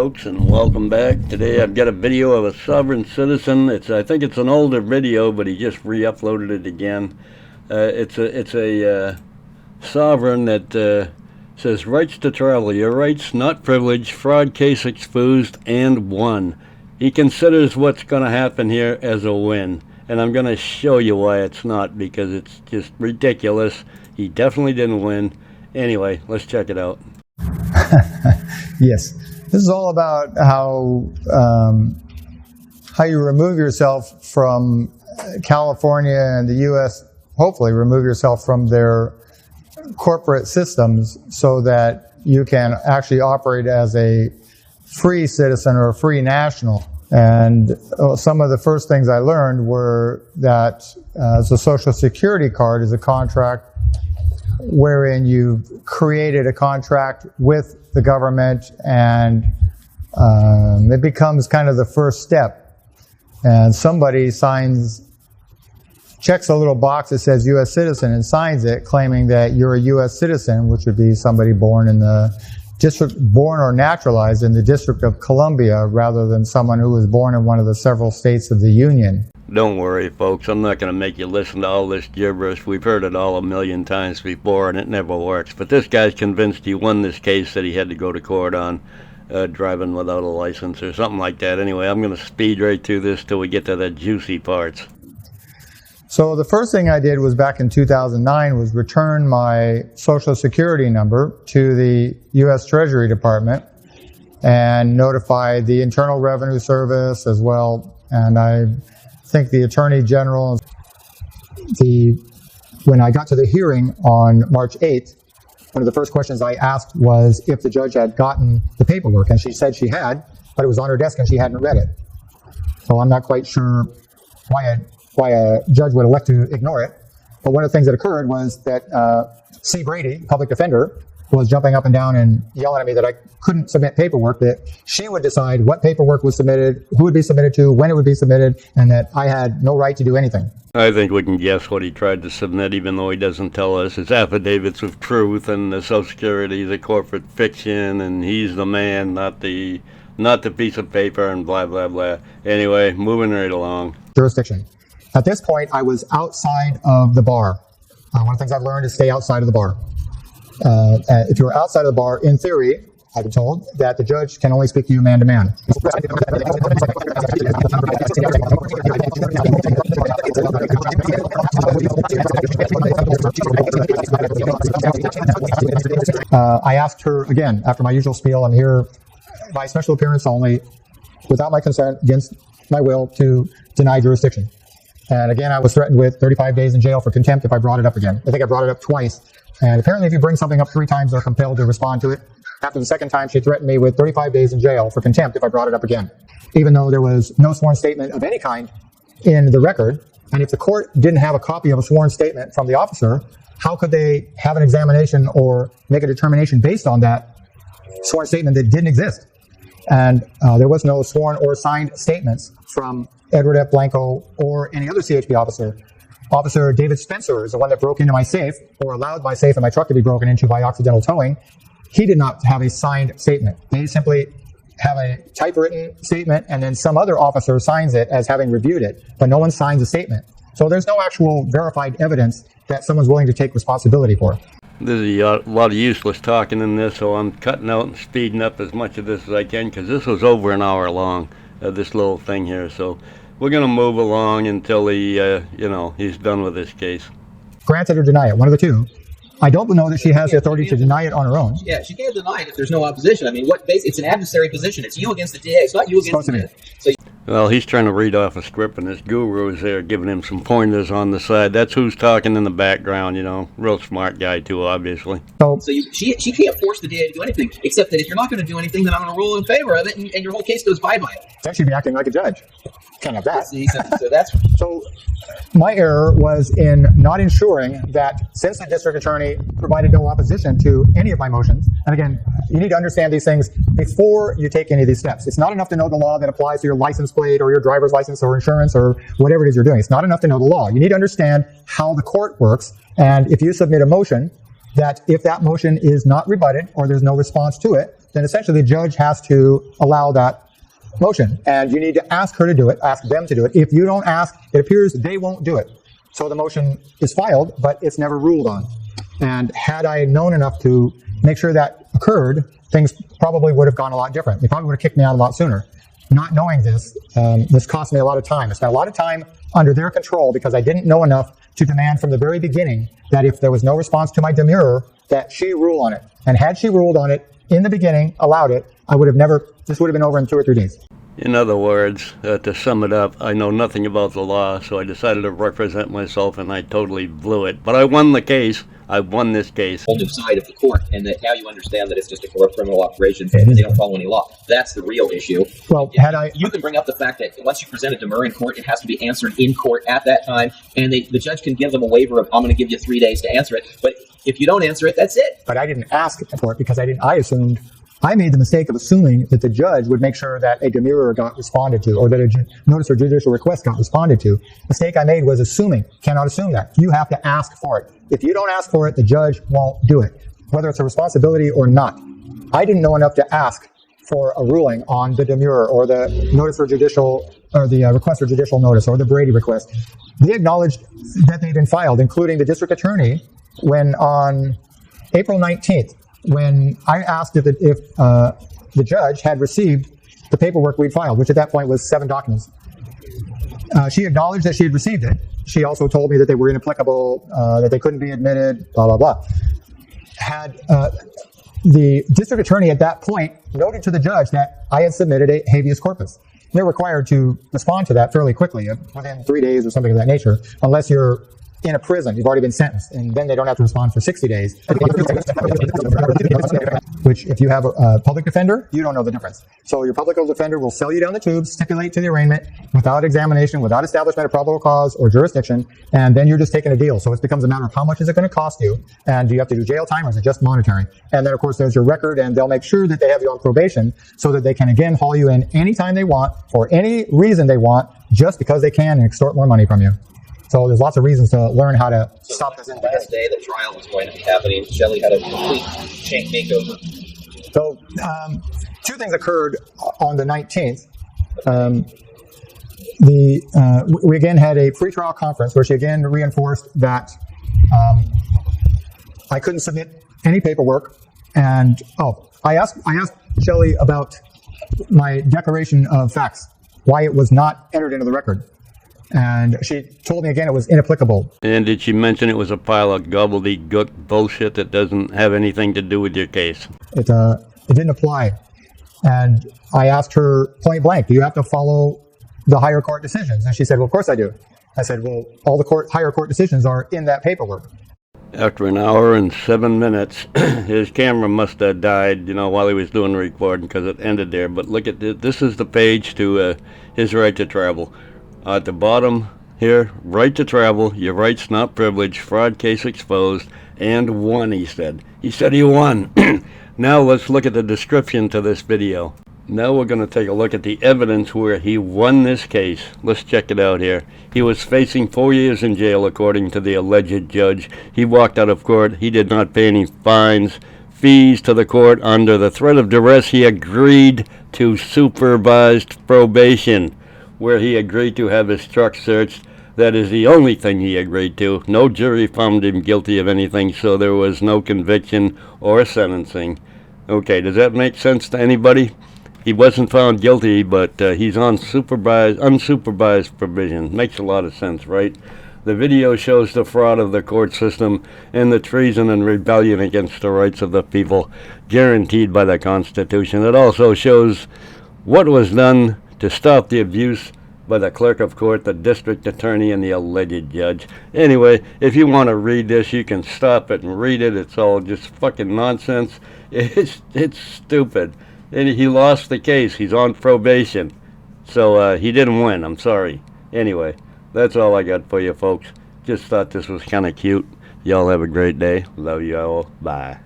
folks, and welcome back. Today I've got a video of a sovereign citizen. I think it's an older video, but he just re-uploaded it again. It's a sovereign that says, rights to travel, your rights not privileged, fraud case exposed and won. He considers what's going to happen here as a win, and I'm going to show you why it's not, because it's just ridiculous. He definitely didn't win. Anyway, let's check it out. Yes, this is all about how you remove yourself from California and the U.S., hopefully remove yourself from their corporate systems so that you can actually operate as a free citizen or a free national. And some of the first things I learned were that the Social Security card is a contract wherein you've created a contract with the government, and it becomes kind of the first step. And somebody checks a little box that says U.S. citizen and signs it, claiming that you're a U.S. citizen, which would be somebody born or naturalized in the District of Columbia, rather than someone who was born in one of the several states of the Union. Don't worry, folks. I'm not going to make you listen to all this gibberish. We've heard it all a million times before, and it never works. But this guy's convinced he won this case that he had to go to court on driving without a license or something like that. Anyway, I'm going to speed right through this till we get to the juicy parts. So the first thing I did was back in 2009 was return my Social Security number to the U.S. Treasury Department and notify the Internal Revenue Service as well. And I think the Attorney General, when I got to the hearing on March 8th, one of the first questions I asked was if the judge had gotten the paperwork, and she said she had, but it was on her desk and she hadn't read it. So I'm not quite sure why a judge would elect to ignore it. But one of the things that occurred was that C. Brady, public defender, was jumping up and down and yelling at me that I couldn't submit paperwork, that she would decide what paperwork was submitted, who would be submitted to, when it would be submitted, and that I had no right to do anything. I think we can guess what he tried to submit, even though he doesn't tell us. It's affidavits of truth, and the Social Security is a corporate fiction, and he's the man, not the piece of paper, and blah, blah, blah. Anyway, moving right along. Jurisdiction. At this point, I was outside of the bar. One of the things I've learned is stay outside of the bar. If you're outside of the bar, in theory, I've been told that the judge can only speak to you man to man. I asked her again, after my usual spiel, I'm here by special appearance only, without my consent, against my will, to deny jurisdiction. And again, I was threatened with 35 days in jail for contempt if I brought it up again. I think I brought it up twice. And apparently if you bring something up 3 times, they're compelled to respond to it. After the second time, she threatened me with 35 days in jail for contempt if I brought it up again, even though there was no sworn statement of any kind in the record. And if the court didn't have a copy of a sworn statement from the officer, how could they have an examination or make a determination based on that sworn statement that didn't exist? And there was no sworn or signed statements from Edward F. Blanco or any other CHP officer. Officer David Spencer is the one that broke into my safe, or allowed my safe and my truck to be broken into by accidental towing. He did not have a signed statement. They simply have a typewritten statement, and then some other officer signs it as having reviewed it, but no one signs a statement. So there's no actual verified evidence that someone's willing to take responsibility for. There's a lot of useless talking in this, so I'm cutting out and speeding up as much of this as I can, because this was over an hour long, this little thing here. So we're going to move along until he's done with this case. Grant it or deny it, one of the two. I don't know that she has the authority to deny it on her own. Yeah, she can't deny it if there's no opposition. I mean, it's an adversary position. It's you against the DA. It's not you against the DA. Well, he's trying to read off a script, and this guru is there giving him some pointers on the side. That's who's talking in the background, real smart guy too, obviously. She can't force the DA to do anything, except that if you're not going to do anything, then I'm going to rule in favor of it, and your whole case goes bye-bye. Then she'd be acting like a judge. Can't have that. So my error was in not ensuring that, since the district attorney provided no opposition to any of my motions, and again, you need to understand these things before you take any of these steps. It's not enough to know the law that applies to your license plate or your driver's license or insurance or whatever it is you're doing. It's not enough to know the law. You need to understand how the court works, and if you submit a motion, that if that motion is not rebutted or there's no response to it, then essentially the judge has to allow that motion. And you need to ask her to do it, ask them to do it. If you don't ask, it appears they won't do it. So the motion is filed, but it's never ruled on. And had I known enough to make sure that occurred, things probably would have gone a lot different. They probably would have kicked me out a lot sooner. Not knowing this, this cost me a lot of time. I spent a lot of time under their control because I didn't know enough to demand from the very beginning that if there was no response to my demurrer, that she rule on it. And had she ruled on it in the beginning, allowed it, I would have never, this would have been over in 2 or 3 days. In other words, to sum it up, I know nothing about the law, so I decided to represent myself, and I totally blew it. But I won the case. I won this case. Side of the court, and that now you understand that it's just a corrupt criminal operation and they don't follow any law. That's the real issue. Well, you can bring up the fact that once you present a demur in court, it has to be answered in court at that time, and the judge can give them a waiver of, I'm going to give you 3 days to answer it. But if you don't answer it, that's it. But I didn't ask for it because I made the mistake of assuming that the judge would make sure that a demurrer got responded to, or that a notice or judicial request got responded to. The mistake I made was assuming. Cannot assume that. You have to ask for it. If you don't ask for it, the judge won't do it, whether it's a responsibility or not. I didn't know enough to ask for a ruling on the demurrer or the notice or judicial, or the request for judicial notice, or the Brady request. They acknowledged that they'd been filed, including the district attorney, when on April 19th, when I asked if the judge had received the paperwork we'd filed, which at that point was 7 documents. She acknowledged that she had received it. She also told me that they were inapplicable, that they couldn't be admitted, blah, blah, blah. Had the district attorney at that point noted to the judge that I had submitted a habeas corpus. They're required to respond to that fairly quickly, within 3 days or something of that nature, unless you're in a prison, you've already been sentenced, and then they don't have to respond for 60 days. Which, if you have a public defender, you don't know the difference. So your public defender will sell you down the tubes, stipulate to the arraignment, without examination, without establishment of probable cause or jurisdiction, and then you're just taking a deal. So it becomes a matter of how much is it going to cost you, and do you have to do jail time, or is it just monetary? And then, of course, there's your record, and they'll make sure that they have you on probation so that they can, again, haul you in anytime they want, for any reason they want, just because they can, and extort more money from you. So there's lots of reasons to learn how to stop this. The last day the trial was going to be happening, Shelley had a complete chain makeover. So 2 things occurred on the 19th. We again had a pre-trial conference where she again reinforced that I couldn't submit any paperwork. And I asked Shelley about my declaration of facts, why it was not entered into the record. And she told me again it was inapplicable. And did she mention it was a pile of gobbledygook bullshit that doesn't have anything to do with your case? It didn't apply. And I asked her point blank, do you have to follow the higher court decisions? And she said, well, of course I do. I said, well, all the higher court decisions are in that paperwork. After an hour and 7 minutes, his camera must have died, while he was doing the recording, because it ended there. But look at this. This is the page to his right to travel. At the bottom here, right to travel, your rights not privileged, fraud case exposed, and won, he said. He said he won. Now let's look at the description to this video. Now we're going to take a look at the evidence where he won this case. Let's check it out here. He was facing 4 years in jail, according to the alleged judge. He walked out of court. He did not pay any fees to the court. Under the threat of duress, he agreed to supervised probation, where he agreed to have his truck searched. That is the only thing he agreed to. No jury found him guilty of anything, so there was no conviction or sentencing. Okay, does that make sense to anybody? He wasn't found guilty, but he's on unsupervised probation. Makes a lot of sense, right? The video shows the fraud of the court system and the treason and rebellion against the rights of the people guaranteed by the Constitution. It also shows what was done to stop the abuse by the clerk of court, the district attorney, and the alleged judge. Anyway, if you want to read this, you can stop it and read it. It's all just fucking nonsense. It's stupid. And he lost the case. He's on probation. So he didn't win. I'm sorry. Anyway, that's all I got for you, folks. Just thought this was kind of cute. Y'all have a great day. Love you all. Bye.